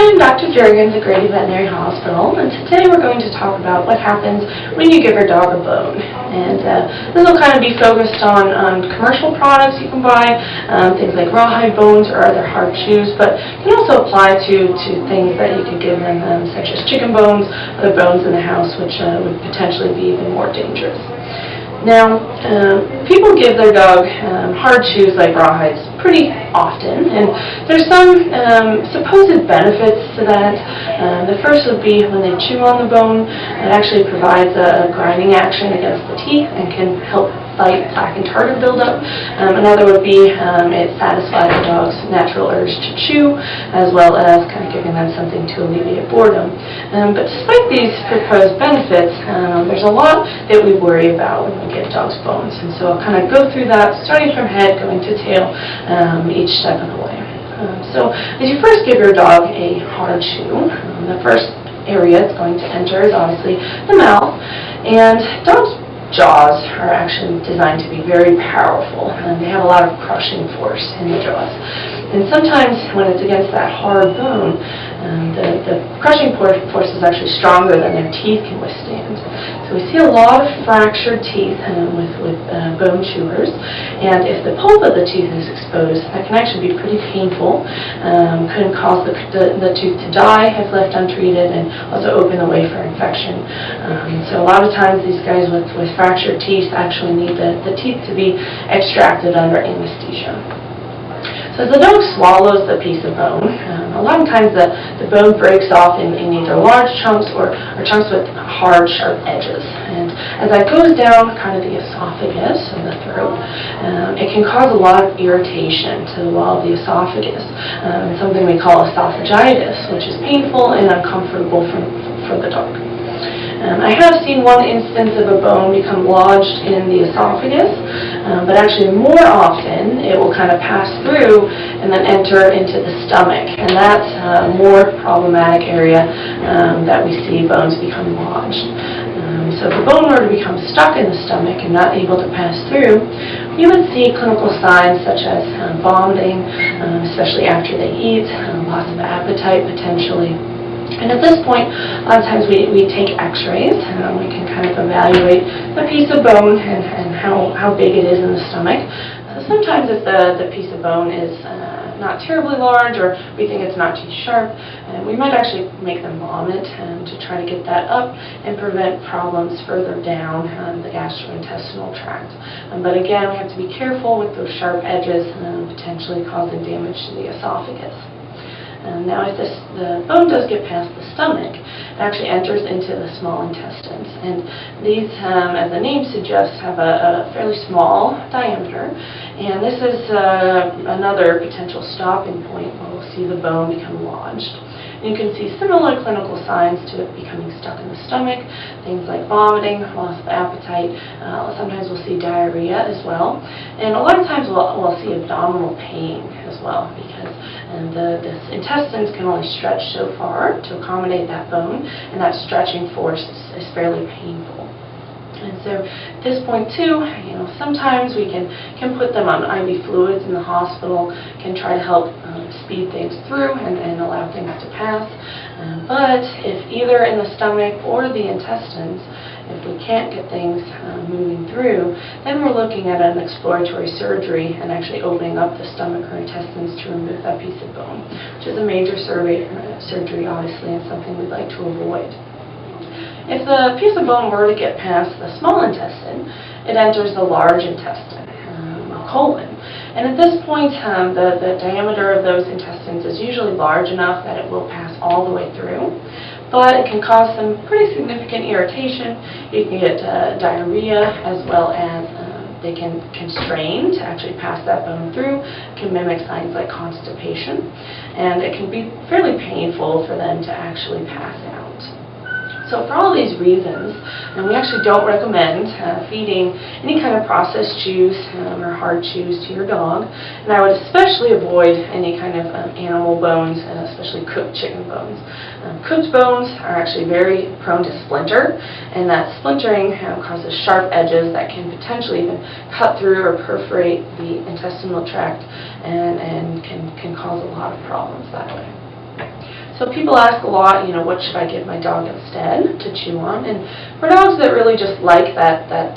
I'm Dr. Jurgens at Grady Veterinary Hospital, and today we're going to talk about what happens when you give your dog a bone. And this will kind of be focused on commercial products you can buy, things like rawhide bones or other hard chews, but it can also apply to things that you could give them, such as chicken bones, other bones in the house, which would potentially be even more dangerous. Now, people give their dog hard chews like rawhides pretty often, and there's some supposed benefits to that. The first would be when they chew on the bone, it actually provides a grinding action against the teeth and can help fight plaque and tartar buildup. Another would be it satisfies the dog's natural urge to chew, as well as kind of giving them something to alleviate boredom. But despite these proposed benefits, there's a lot that we worry about when we give dogs bones. And so I'll kind of go through that, starting from head, going to tail, each step of the way. So as you first give your dog a hard chew, the first area it's going to enter is obviously the mouth. And dogs' jaws are actually designed to be very powerful, and they have a lot of crushing force in the jaws. And sometimes when it's against that hard bone, the crushing force is actually stronger than their teeth can withstand. So we see a lot of fractured teeth with bone chewers, and if the pulp of the tooth is exposed, that can actually be pretty painful. Could cause the tooth to die if left untreated, and also open the way for infection. So a lot of times these guys with fractured teeth actually need the teeth to be extracted under anesthesia. So as the dog swallows the piece of bone, a lot of times the bone breaks off in either large chunks or chunks with hard, sharp edges. And as that goes down kind of the esophagus and the throat, it can cause a lot of irritation to the wall of the esophagus, something we call esophagitis, which is painful and uncomfortable for the dog. I have seen one instance of a bone become lodged in the esophagus, but actually more often it will kind of pass through and then enter into the stomach, and that's a more problematic area that we see bones become lodged. So if the bone were to become stuck in the stomach and not able to pass through, you would see clinical signs such as vomiting, especially after they eat, loss of appetite potentially. And at this point, a lot of times we take x-rays, and we can kind of evaluate the piece of bone and how big it is in the stomach. So sometimes if the piece of bone is not terribly large, or we think it's not too sharp, we might actually make them vomit to try to get that up and prevent problems further down the gastrointestinal tract. But again, we have to be careful with those sharp edges, potentially causing damage to the esophagus. Now, if the bone does get past the stomach, it actually enters into the small intestines. And these, as the name suggests, have a fairly small diameter. And this is another potential stopping point where we'll see the bone become lodged. And you can see similar clinical signs to it becoming stuck in the stomach, things like vomiting, loss of appetite. Sometimes we'll see diarrhea as well. And a lot of times we'll see abdominal pain as well, because the intestines can only stretch so far to accommodate that bone, and that stretching force is fairly painful. And so at this point too, sometimes we can put them on IV fluids in the hospital, can try to help speed things through and allow things to pass. But if either in the stomach or the intestines, if we can't get things moving through, then we're looking at an exploratory surgery and actually opening up the stomach or intestines to remove that piece of bone, which is a major surgery obviously, and something we'd like to avoid. If the piece of bone were to get past the small intestine, it enters the large intestine, or colon. And at this point, the diameter of those intestines is usually large enough that it will pass all the way through. But it can cause some pretty significant irritation. You can get diarrhea, as well as they can strain to actually pass that bone through. It can mimic signs like constipation. And it can be fairly painful for them to actually pass out. So for all these reasons, and we actually don't recommend feeding any kind of processed chews or hard chews to your dog. And I would especially avoid any kind of animal bones, especially cooked chicken bones. Cooked bones are actually very prone to splinter, and that splintering causes sharp edges that can potentially even cut through or perforate the intestinal tract and can cause a lot of problems that way. So people ask a lot, what should I give my dog instead to chew on? And for dogs that really just like that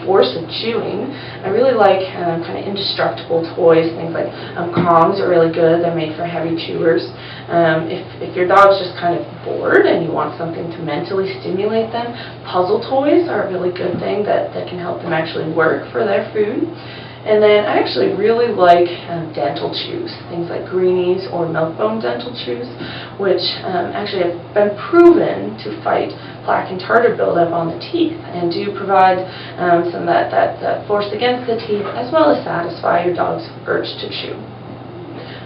force of chewing, I really like kind of indestructible toys. Things like Kongs are really good. They're made for heavy chewers. If your dog's just kind of bored and you want something to mentally stimulate them, puzzle toys are a really good thing that can help them actually work for their food. And then I actually really like dental chews, things like greenies or milk-bone dental chews, which actually have been proven to fight plaque and tartar buildup on the teeth and do provide some of that force against the teeth, as well as satisfy your dog's urge to chew.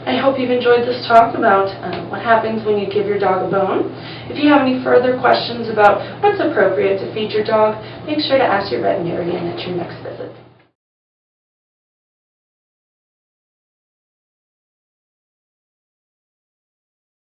I hope you've enjoyed this talk about what happens when you give your dog a bone. If you have any further questions about what's appropriate to feed your dog, make sure to ask your veterinarian at your next visit.